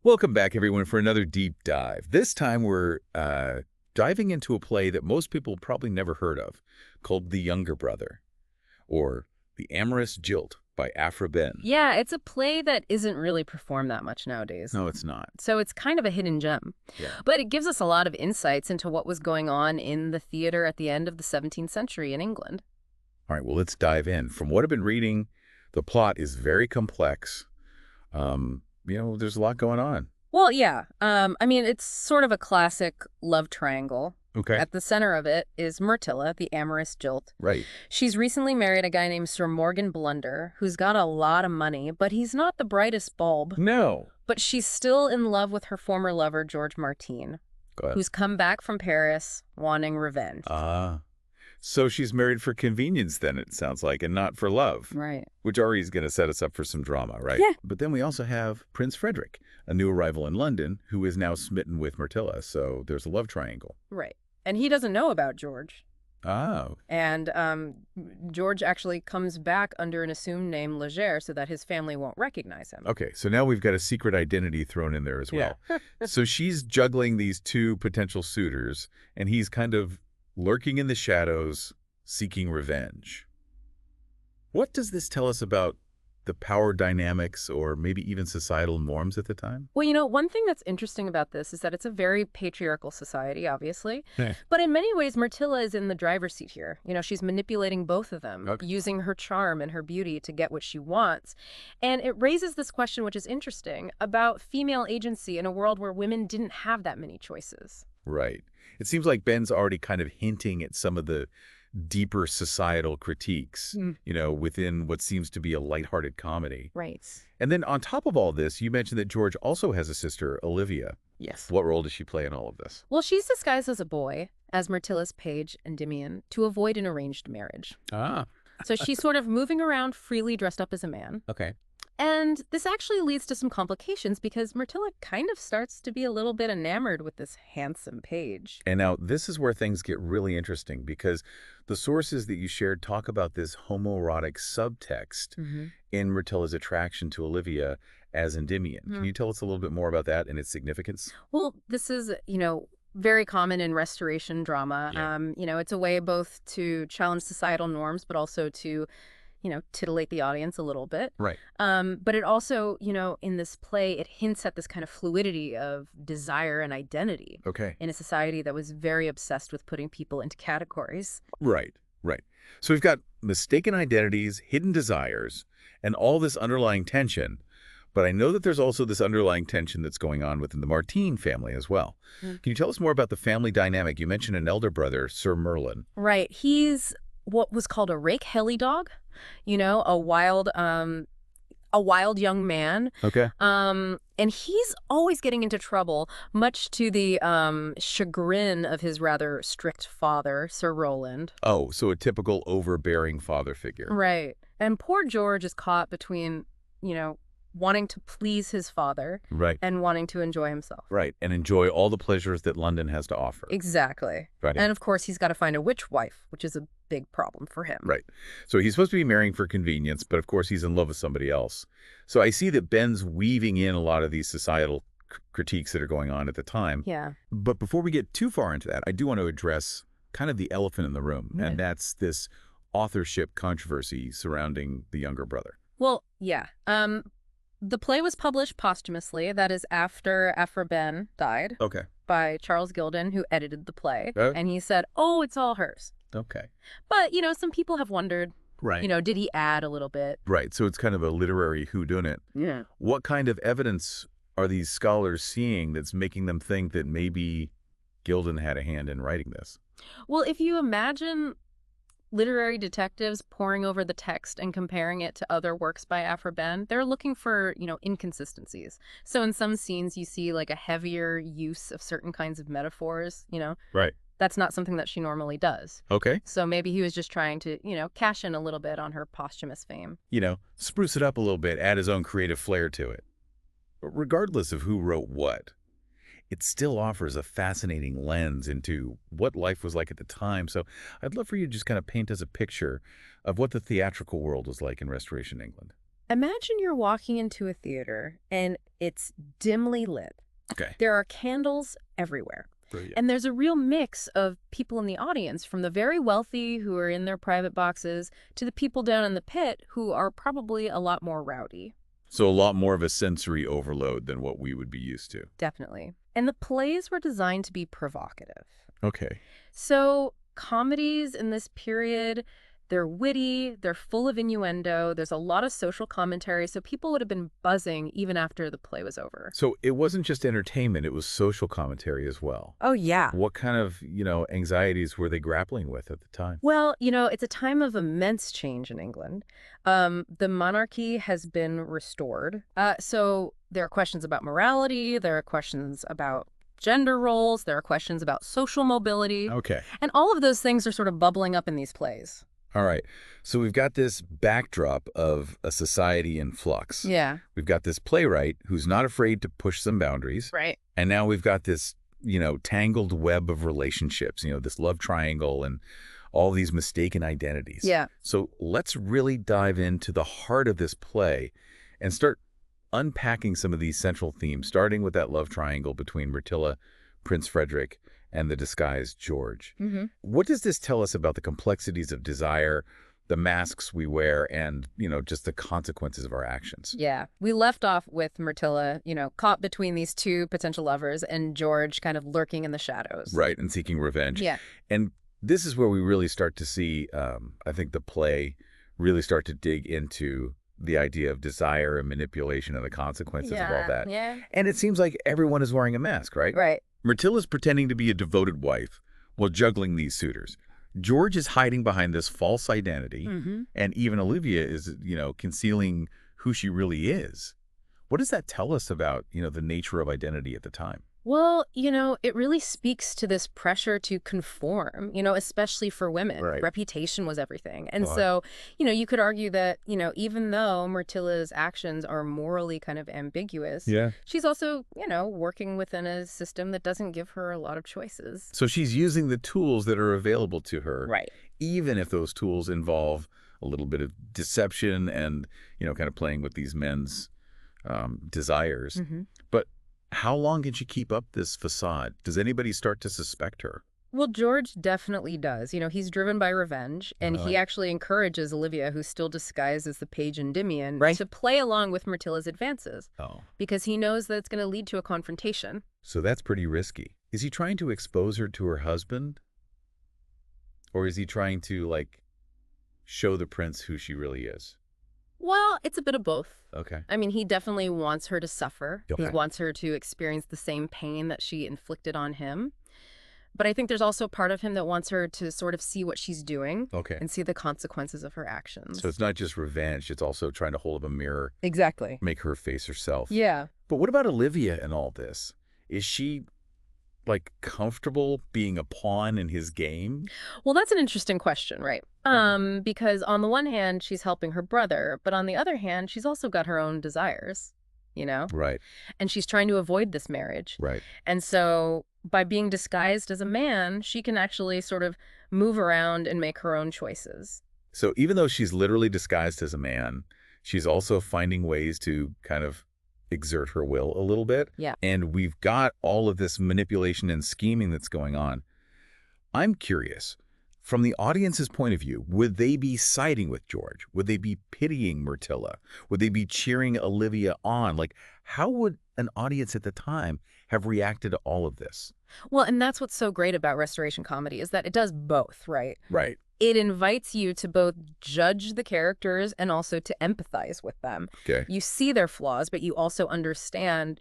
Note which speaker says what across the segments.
Speaker 1: Welcome back, everyone, for another deep dive. This time we're diving into a play that most people probably never heard of, called The Younger Brother, or The Amorous Jilt by Aphra Behn.
Speaker 2: Yeah, it's a play that isn't really performed that much nowadays.
Speaker 1: No, it's not.
Speaker 2: So it's kind of a hidden gem.
Speaker 1: Yeah.
Speaker 2: But it gives us a lot of insights into what was going on in the theater at the end of the 17th century in England.
Speaker 1: All right, well, let's dive in. From what I've been reading, the plot is very complex. There's a lot going on.
Speaker 2: Well, yeah. It's sort of a classic love triangle.
Speaker 1: Okay.
Speaker 2: At the center of it is Myrtilla, the amorous jilt.
Speaker 1: Right.
Speaker 2: She's recently married a guy named Sir Morgan Blunder, who's got a lot of money, but he's not the brightest bulb.
Speaker 1: No.
Speaker 2: But she's still in love with her former lover, George Martin,
Speaker 1: Go ahead.
Speaker 2: who's come back from Paris wanting revenge.
Speaker 1: So she's married for convenience then, it sounds like, and not for love.
Speaker 2: Right.
Speaker 1: Which already is going to set us up for some drama, right?
Speaker 2: Yeah.
Speaker 1: But then we also have Prince Frederick, a new arrival in London, who is now smitten with Myrtilla, so there's a love triangle.
Speaker 2: Right. And he doesn't know about George.
Speaker 1: Oh.
Speaker 2: And George actually comes back under an assumed name, Leger, so that his family won't recognize him.
Speaker 1: Okay, so now we've got a secret identity thrown in there as well.
Speaker 2: Yeah.
Speaker 1: So she's juggling these two potential suitors, and he's kind of lurking in the shadows, seeking revenge. What does this tell us about the power dynamics or maybe even societal norms at the time?
Speaker 2: Well, one thing that's interesting about this is that it's a very patriarchal society, obviously.
Speaker 1: Yeah.
Speaker 2: But in many ways, Myrtilla is in the driver's seat here. She's manipulating both of them,
Speaker 1: Okay.
Speaker 2: using her charm and her beauty to get what she wants. And it raises this question, which is interesting, about female agency in a world where women didn't have that many choices.
Speaker 1: Right. It seems like Ben's already kind of hinting at some of the deeper societal critiques, within what seems to be a lighthearted comedy.
Speaker 2: Right.
Speaker 1: And then on top of all this, you mentioned that George also has a sister, Olivia.
Speaker 2: Yes.
Speaker 1: What role does she play in all of this?
Speaker 2: Well, she's disguised as a boy, as Myrtilla's page, Endymion, to avoid an arranged marriage.
Speaker 1: Ah,
Speaker 2: So she's sort of moving around freely dressed up as a man.
Speaker 1: okay.
Speaker 2: And this actually leads to some complications because Myrtilla kind of starts to be a little bit enamored with this handsome page.
Speaker 1: And now this is where things get really interesting because the sources that you shared talk about this homoerotic subtext in Myrtilla's attraction to Olivia as Endymion. Can you tell us a little bit more about that and its significance?
Speaker 2: Well, this is, very common in Restoration drama.
Speaker 1: Yeah.
Speaker 2: It's a way both to challenge societal norms, but also to titillate the audience a little bit.
Speaker 1: Right.
Speaker 2: But it also, in this play, it hints at this kind of fluidity of desire and identity
Speaker 1: Okay.
Speaker 2: in a society that was very obsessed with putting people into categories.
Speaker 1: Right. Right. So we've got mistaken identities, hidden desires, and all this underlying tension. But I know that there's also this underlying tension that's going on within the Martin family as well. Can you tell us more about the family dynamic? You mentioned an elder brother, Sir Merlin.
Speaker 2: Right. He's what was called a rake helly dog, a wild young man.
Speaker 1: Okay.
Speaker 2: And he's always getting into trouble, much to the chagrin of his rather strict father, Sir Roland.
Speaker 1: Oh, so a typical overbearing father figure.
Speaker 2: Right. And poor George is caught between, wanting to please his father
Speaker 1: Right.
Speaker 2: and wanting to enjoy himself.
Speaker 1: Right. And enjoy all the pleasures that London has to offer.
Speaker 2: Exactly.
Speaker 1: Right.
Speaker 2: And of course, he's got to find a witch wife, which is a big problem for him.
Speaker 1: Right. So he's supposed to be marrying for convenience, but of course he's in love with somebody else. So I see that Ben's weaving in a lot of these societal critiques that are going on at the time.
Speaker 2: Yeah.
Speaker 1: But before we get too far into that, I do want to address kind of the elephant in the room, and that's this authorship controversy surrounding The Younger Brother.
Speaker 2: Well, yeah. The play was published posthumously, that is after Aphra Behn died,
Speaker 1: Okay.
Speaker 2: by Charles Gilden, who edited the play.
Speaker 1: Oh.
Speaker 2: And he said, oh, it's all hers.
Speaker 1: Okay.
Speaker 2: But, some people have wondered,
Speaker 1: Right.
Speaker 2: did he add a little bit?
Speaker 1: Right. So it's kind of a literary whodunit.
Speaker 2: Yeah.
Speaker 1: What kind of evidence are these scholars seeing that's making them think that maybe Gilden had a hand in writing this?
Speaker 2: Well, if you imagine literary detectives poring over the text and comparing it to other works by Aphra Behn, they're looking for, inconsistencies. So in some scenes, you see like a heavier use of certain kinds of metaphors,
Speaker 1: Right.
Speaker 2: That's not something that she normally does.
Speaker 1: Okay.
Speaker 2: So maybe he was just trying to, cash in a little bit on her posthumous fame.
Speaker 1: Spruce it up a little bit, add his own creative flair to it. But regardless of who wrote what, it still offers a fascinating lens into what life was like at the time. So I'd love for you to just kind of paint us a picture of what the theatrical world was like in Restoration England.
Speaker 2: Imagine you're walking into a theater and it's dimly lit.
Speaker 1: Okay.
Speaker 2: There are candles everywhere.
Speaker 1: Brilliant.
Speaker 2: And there's a real mix of people in the audience, from the very wealthy who are in their private boxes to the people down in the pit who are probably a lot more rowdy.
Speaker 1: So a lot more of a sensory overload than what we would be used to.
Speaker 2: Definitely. And the plays were designed to be provocative.
Speaker 1: Okay.
Speaker 2: So comedies in this period, they're witty, they're full of innuendo, there's a lot of social commentary, so people would have been buzzing even after the play was over.
Speaker 1: So it wasn't just entertainment, it was social commentary as well.
Speaker 2: Oh, yeah.
Speaker 1: What kind of, anxieties were they grappling with at the time?
Speaker 2: Well, it's a time of immense change in England. The monarchy has been restored. So there are questions about morality, there are questions about gender roles, there are questions about social mobility.
Speaker 1: Okay.
Speaker 2: And all of those things are sort of bubbling up in these plays.
Speaker 1: All right. So we've got this backdrop of a society in flux.
Speaker 2: Yeah.
Speaker 1: We've got this playwright who's not afraid to push some boundaries.
Speaker 2: Right.
Speaker 1: And now we've got this, tangled web of relationships, this love triangle and all these mistaken identities.
Speaker 2: Yeah.
Speaker 1: So let's really dive into the heart of this play and start unpacking some of these central themes, starting with that love triangle between Myrtilla, Prince Frederick, and the disguised George.
Speaker 2: Mm-hmm.
Speaker 1: What does this tell us about the complexities of desire, the masks we wear, and, just the consequences of our actions?
Speaker 2: Yeah. We left off with Myrtilla, caught between these two potential lovers, and George kind of lurking in the shadows.
Speaker 1: Right, and seeking revenge.
Speaker 2: Yeah.
Speaker 1: And this is where we really start to see, I think, the play really start to dig into the idea of desire and manipulation and the consequences of all that.
Speaker 2: Yeah.
Speaker 1: And it seems like everyone is wearing a mask, right?
Speaker 2: Right.
Speaker 1: Myrtilla's pretending to be a devoted wife while juggling these suitors. George is hiding behind this false identity,
Speaker 2: Mm-hmm.
Speaker 1: and even Olivia is, concealing who she really is. What does that tell us about, the nature of identity at the time?
Speaker 2: Well, it really speaks to this pressure to conform, especially for women.
Speaker 1: Right.
Speaker 2: Reputation was everything. And
Speaker 1: Oh,
Speaker 2: so, you could argue that, even though Myrtilla's actions are morally kind of ambiguous,
Speaker 1: yeah.
Speaker 2: she's also, working within a system that doesn't give her a lot of choices.
Speaker 1: So she's using the tools that are available to her,
Speaker 2: Right.
Speaker 1: even if those tools involve a little bit of deception and, kind of playing with these men's desires.
Speaker 2: Mm-hmm.
Speaker 1: But how long can she keep up this facade? Does anybody start to suspect her?
Speaker 2: Well, George definitely does. He's driven by revenge, and he
Speaker 1: Right.
Speaker 2: actually encourages Olivia, who's still disguised as the page Endymion,
Speaker 1: Right.
Speaker 2: to play along with Myrtilla's advances,
Speaker 1: Oh.
Speaker 2: because he knows that it's going to lead to a confrontation.
Speaker 1: So that's pretty risky. Is he trying to expose her to her husband? Or is he trying to, show the prince who she really is?
Speaker 2: Well, it's a bit of both.
Speaker 1: Okay.
Speaker 2: I mean, he definitely wants her to suffer. He
Speaker 1: Okay.
Speaker 2: wants her to experience the same pain that she inflicted on him. But I think there's also part of him that wants her to sort of see what she's doing
Speaker 1: Okay.
Speaker 2: and see the consequences of her actions.
Speaker 1: So it's not just revenge, it's also trying to hold up a mirror,
Speaker 2: Exactly.
Speaker 1: make her face herself.
Speaker 2: Yeah.
Speaker 1: But what about Olivia in all this? Is she, comfortable being a pawn in his game?
Speaker 2: Well, that's an interesting question, right? Because on the one hand, she's helping her brother, but on the other hand, she's also got her own desires,
Speaker 1: Right,
Speaker 2: and she's trying to avoid this marriage.
Speaker 1: right.
Speaker 2: And so by being disguised as a man, she can actually sort of move around and make her own choices.
Speaker 1: So even though she's literally disguised as a man, she's also finding ways to kind of exert her will a little bit.
Speaker 2: Yeah.
Speaker 1: And we've got all of this manipulation and scheming that's going on. I'm curious, from the audience's point of view, would they be siding with George? Would they be pitying Myrtilla? Would they be cheering Olivia on? How would an audience at the time have reacted to all of this?
Speaker 2: Well, and that's what's so great about Restoration comedy is that it does both, right?
Speaker 1: Right.
Speaker 2: It invites you to both judge the characters and also to empathize with them.
Speaker 1: Okay.
Speaker 2: You see their flaws, but you also understand,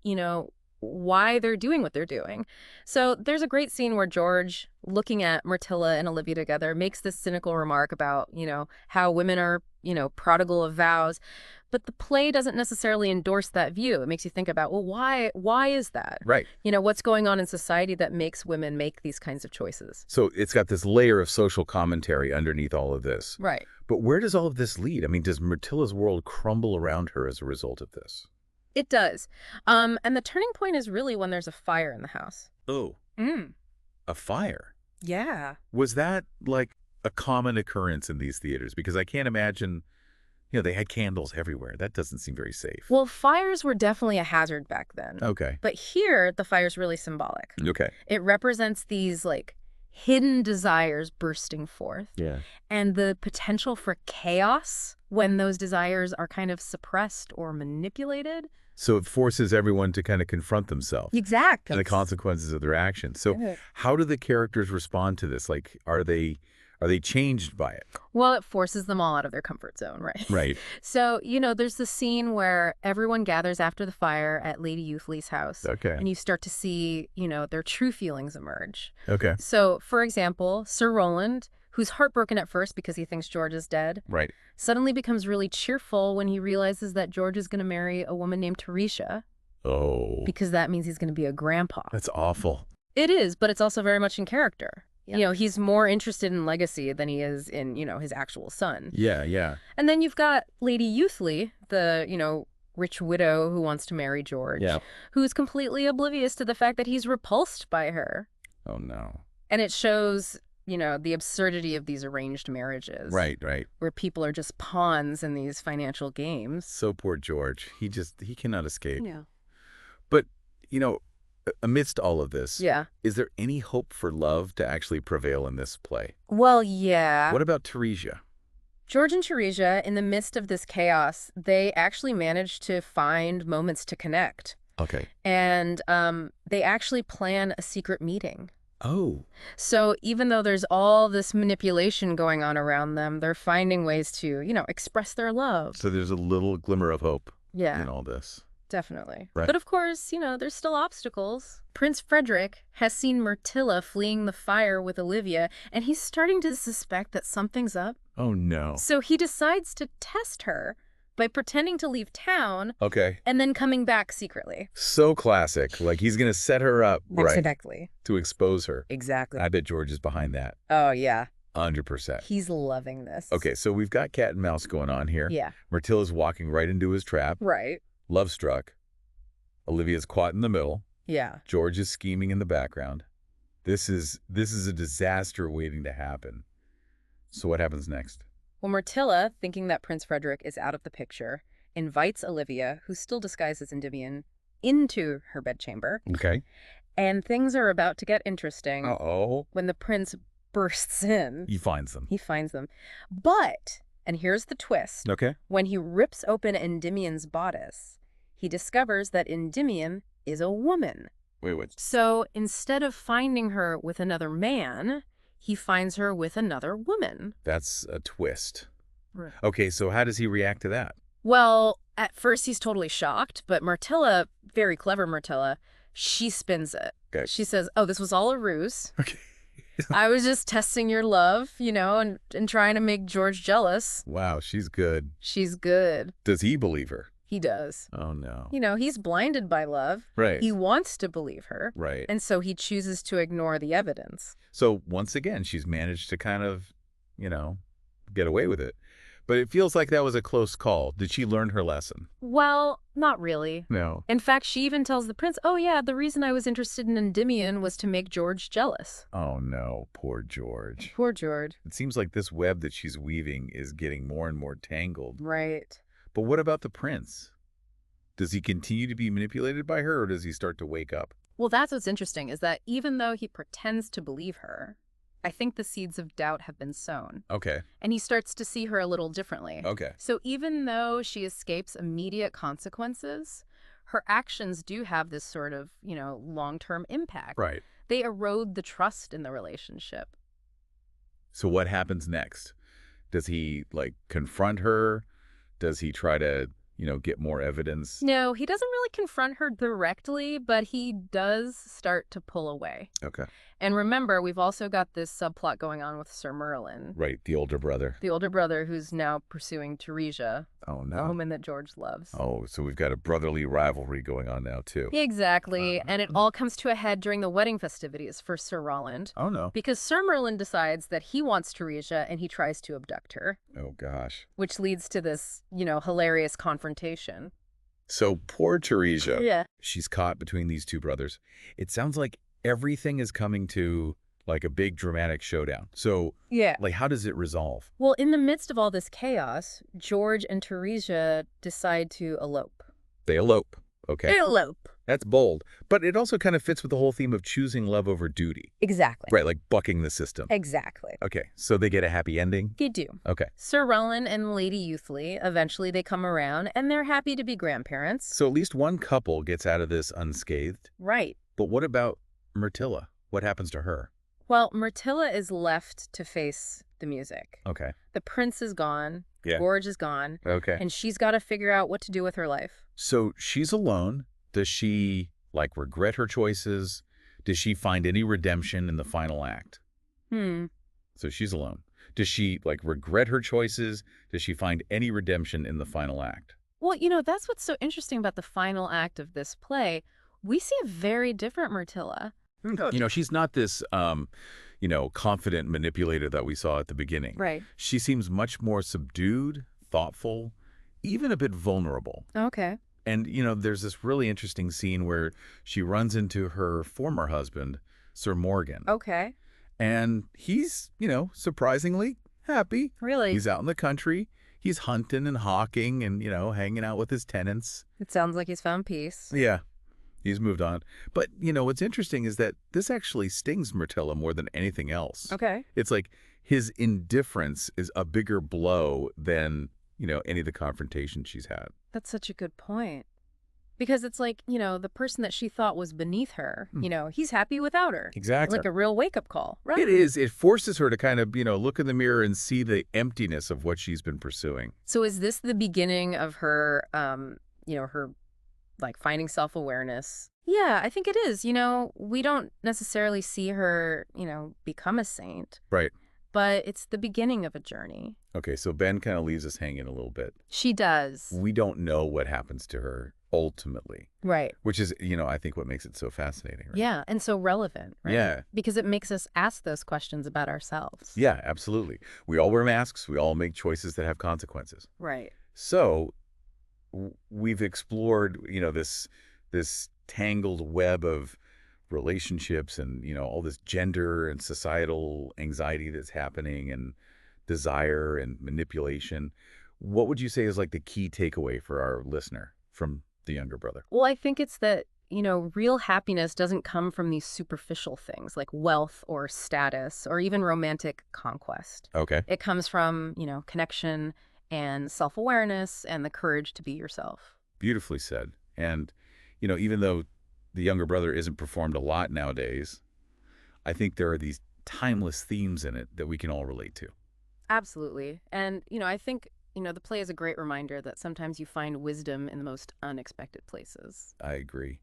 Speaker 2: why they're doing what they're doing. So there's a great scene where George, looking at Myrtilla and Olivia together, makes this cynical remark about, how women are, prodigal of vows. But the play doesn't necessarily endorse that view. It makes you think about, well, why is that?
Speaker 1: Right.
Speaker 2: What's going on in society that makes women make these kinds of choices?
Speaker 1: So it's got this layer of social commentary underneath all of this.
Speaker 2: Right.
Speaker 1: But where does all of this lead? I mean, does Myrtilla's world crumble around her as a result of this?
Speaker 2: It does. And the turning point is really when there's a fire in the house.
Speaker 1: Oh, a fire.
Speaker 2: Yeah.
Speaker 1: Was that a common occurrence in these theaters? Because I can't imagine They had candles everywhere. That doesn't seem very safe.
Speaker 2: Well, fires were definitely a hazard back then.
Speaker 1: Okay.
Speaker 2: But here, the fire's really symbolic.
Speaker 1: Okay.
Speaker 2: It represents these, like, hidden desires bursting forth.
Speaker 1: Yeah.
Speaker 2: And the potential for chaos when those desires are kind of suppressed or manipulated.
Speaker 1: So it forces everyone to kind of confront themselves.
Speaker 2: Exactly.
Speaker 1: And the consequences of their actions. So how do the characters respond to this? Like, are they changed by it?
Speaker 2: Well, it forces them all out of their comfort zone, right?
Speaker 1: Right.
Speaker 2: So, there's the scene where everyone gathers after the fire at Lady Youthly's house.
Speaker 1: Okay.
Speaker 2: And you start to see, their true feelings emerge.
Speaker 1: Okay.
Speaker 2: So, for example, Sir Roland, who's heartbroken at first because he thinks George is dead,
Speaker 1: Right.
Speaker 2: suddenly becomes really cheerful when he realizes that George is going to marry a woman named Teresia.
Speaker 1: Oh.
Speaker 2: Because that means he's going to be a grandpa.
Speaker 1: That's awful.
Speaker 2: It is, but it's also very much in character. Yep. He's more interested in legacy than he is in, his actual son.
Speaker 1: Yeah, yeah.
Speaker 2: And then you've got Lady Youthly, the, rich widow who wants to marry George, who's completely oblivious to the fact that he's repulsed by her.
Speaker 1: Oh, no.
Speaker 2: And it shows, the absurdity of these arranged marriages.
Speaker 1: Right, right.
Speaker 2: Where people are just pawns in these financial games.
Speaker 1: So poor George. He cannot escape.
Speaker 2: Yeah.
Speaker 1: But, amidst all of this,
Speaker 2: yeah,
Speaker 1: is there any hope for love to actually prevail in this play?
Speaker 2: Well, yeah.
Speaker 1: What about Teresia?
Speaker 2: George and Teresia, in the midst of this chaos, they actually managed to find moments to connect.
Speaker 1: Okay.
Speaker 2: And they actually plan a secret meeting.
Speaker 1: Oh.
Speaker 2: So even though there's all this manipulation going on around them, they're finding ways to, express their love.
Speaker 1: So there's a little glimmer of hope
Speaker 2: in
Speaker 1: all this.
Speaker 2: Definitely.
Speaker 1: Right.
Speaker 2: But of course, there's still obstacles. Prince Frederick has seen Myrtilla fleeing the fire with Olivia, and he's starting to suspect that something's up.
Speaker 1: Oh, no.
Speaker 2: So he decides to test her by pretending to leave town.
Speaker 1: Okay.
Speaker 2: And then coming back secretly.
Speaker 1: So classic. Like he's going to set her up.
Speaker 2: Exactly.
Speaker 1: Right, to expose her.
Speaker 2: Exactly.
Speaker 1: I bet George is behind that.
Speaker 2: Oh, yeah.
Speaker 1: 100%.
Speaker 2: He's loving this.
Speaker 1: Okay, so we've got cat and mouse going on here.
Speaker 2: Yeah.
Speaker 1: Myrtilla's walking right into his trap.
Speaker 2: Right.
Speaker 1: Love struck. Olivia's caught in the middle.
Speaker 2: Yeah.
Speaker 1: George is scheming in the background. This is a disaster waiting to happen. So what happens next?
Speaker 2: Well, Myrtilla, thinking that Prince Frederick is out of the picture, invites Olivia, who's still disguised as Endymion, into her bedchamber.
Speaker 1: Okay.
Speaker 2: And things are about to get interesting.
Speaker 1: Uh-oh.
Speaker 2: When the prince bursts in.
Speaker 1: He finds them.
Speaker 2: But, and here's the twist.
Speaker 1: Okay.
Speaker 2: When he rips open Endymion's bodice, he discovers that Endymion is a woman.
Speaker 1: Wait, what?
Speaker 2: So instead of finding her with another man, he finds her with another woman.
Speaker 1: That's a twist.
Speaker 2: Right.
Speaker 1: Okay, so how does he react to that?
Speaker 2: Well, at first he's totally shocked, but Myrtilla, very clever Myrtilla, she spins it.
Speaker 1: Okay.
Speaker 2: She says, oh, this was all a ruse.
Speaker 1: Okay.
Speaker 2: I was just testing your love, and trying to make George jealous.
Speaker 1: Wow, she's good.
Speaker 2: She's good.
Speaker 1: Does he believe her?
Speaker 2: He does.
Speaker 1: Oh, no.
Speaker 2: He's blinded by love.
Speaker 1: Right.
Speaker 2: He wants to believe her.
Speaker 1: Right.
Speaker 2: And so he chooses to ignore the evidence.
Speaker 1: So once again, she's managed to kind of, get away with it. But it feels like that was a close call. Did she learn her lesson?
Speaker 2: Well, not really.
Speaker 1: No.
Speaker 2: In fact, she even tells the prince, oh yeah, the reason I was interested in Endymion was to make George jealous.
Speaker 1: Oh no, poor George.
Speaker 2: Poor George.
Speaker 1: It seems like this web that she's weaving is getting more and more tangled.
Speaker 2: Right.
Speaker 1: But what about the prince? Does he continue to be manipulated by her, or does he start to wake up?
Speaker 2: Well, that's what's interesting, is that even though he pretends to believe her, I think the seeds of doubt have been sown.
Speaker 1: Okay.
Speaker 2: And he starts to see her a little differently.
Speaker 1: Okay.
Speaker 2: So even though she escapes immediate consequences, her actions do have this sort of, long-term impact.
Speaker 1: Right.
Speaker 2: They erode the trust in the relationship.
Speaker 1: So what happens next? Does he, confront her? Does he try to, get more evidence?
Speaker 2: No, he doesn't really confront her directly, but he does start to pull away.
Speaker 1: Okay.
Speaker 2: And remember, we've also got this subplot going on with Sir Merlin.
Speaker 1: Right, the older brother.
Speaker 2: The older brother who's now pursuing Teresia,
Speaker 1: Oh,
Speaker 2: the
Speaker 1: no.
Speaker 2: woman that George loves.
Speaker 1: Oh, so we've got a brotherly rivalry going on now, too.
Speaker 2: Exactly. And it all comes to a head during the wedding festivities for Sir Roland.
Speaker 1: Oh, no.
Speaker 2: Because Sir Merlin decides that he wants Teresia and he tries to abduct her.
Speaker 1: Oh, gosh.
Speaker 2: Which leads to this, hilarious confrontation.
Speaker 1: So poor Teresia.
Speaker 2: Yeah.
Speaker 1: She's caught between these two brothers. It sounds like everything is coming to, like a big dramatic showdown. So,
Speaker 2: Yeah.
Speaker 1: like, how does it resolve?
Speaker 2: Well, in the midst of all this chaos, George and Theresia decide to elope.
Speaker 1: They elope. Okay.
Speaker 2: Elope.
Speaker 1: That's bold. But it also kind of fits with the whole theme of choosing love over duty.
Speaker 2: Exactly.
Speaker 1: Right, like bucking the system.
Speaker 2: Exactly.
Speaker 1: Okay, so they get a happy ending?
Speaker 2: You do.
Speaker 1: Okay.
Speaker 2: Sir Roland and Lady Youthly, eventually they come around, and they're happy to be grandparents.
Speaker 1: So at least one couple gets out of this unscathed.
Speaker 2: Right.
Speaker 1: But what about Myrtilla? What happens to her?
Speaker 2: Well, Myrtilla is left to face the music.
Speaker 1: Okay.
Speaker 2: The prince is gone.
Speaker 1: Yeah.
Speaker 2: George is gone.
Speaker 1: Okay.
Speaker 2: And she's got to figure out what to do with her life.
Speaker 1: So she's alone. Does she, like, regret her choices? Does she find any redemption in the final act? So she's alone. Does she, like, regret her choices? Does she find any redemption in the final act?
Speaker 2: Well, that's what's so interesting about the final act of this play. We see a very different Myrtilla.
Speaker 1: She's not this, confident manipulator that we saw at the beginning.
Speaker 2: Right.
Speaker 1: She seems much more subdued, thoughtful, even a bit vulnerable.
Speaker 2: Okay.
Speaker 1: And, there's this really interesting scene where she runs into her former husband, Sir Morgan.
Speaker 2: Okay.
Speaker 1: And he's, surprisingly happy.
Speaker 2: Really?
Speaker 1: He's out in the country. He's hunting and hawking and, hanging out with his tenants.
Speaker 2: It sounds like he's found peace.
Speaker 1: Yeah. He's moved on. But, what's interesting is that this actually stings Myrtilla more than anything else.
Speaker 2: Okay.
Speaker 1: It's like his indifference is a bigger blow than, any of the confrontation she's had.
Speaker 2: That's such a good point. Because it's like, the person that she thought was beneath her, he's happy without her.
Speaker 1: Exactly.
Speaker 2: Like a real wake-up call, right?
Speaker 1: It is. It forces her to kind of, look in the mirror and see the emptiness of what she's been pursuing.
Speaker 2: So is this the beginning of her, her, like, finding self-awareness? Yeah, I think it is. We don't necessarily see her, become a saint.
Speaker 1: Right.
Speaker 2: But it's the beginning of a journey.
Speaker 1: Okay, so Ben kind of leaves us hanging a little bit.
Speaker 2: She does.
Speaker 1: We don't know what happens to her ultimately.
Speaker 2: Right.
Speaker 1: Which is, I think what makes it so fascinating. Right?
Speaker 2: Yeah, and so relevant, right?
Speaker 1: Yeah.
Speaker 2: Because it makes us ask those questions about ourselves.
Speaker 1: Yeah, absolutely. We all wear masks. We all make choices that have consequences.
Speaker 2: Right.
Speaker 1: So we've explored, this tangled web of relationships and, all this gender and societal anxiety that's happening and desire and manipulation. What would you say is like the key takeaway for our listener from the younger brother?
Speaker 2: Well, I think it's that, real happiness doesn't come from these superficial things like wealth or status or even romantic conquest.
Speaker 1: Okay.
Speaker 2: It comes from, connection and self-awareness and the courage to be yourself.
Speaker 1: Beautifully said. And, even though the younger brother isn't performed a lot nowadays, I think there are these timeless themes in it that we can all relate to.
Speaker 2: Absolutely. And, I think, the play is a great reminder that sometimes you find wisdom in the most unexpected places.
Speaker 1: I agree.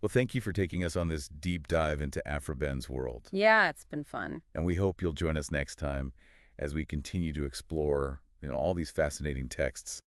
Speaker 1: Well, thank you for taking us on this deep dive into Aphra Behn's world.
Speaker 2: Yeah, it's been fun.
Speaker 1: And we hope you'll join us next time as we continue to explore, all these fascinating texts.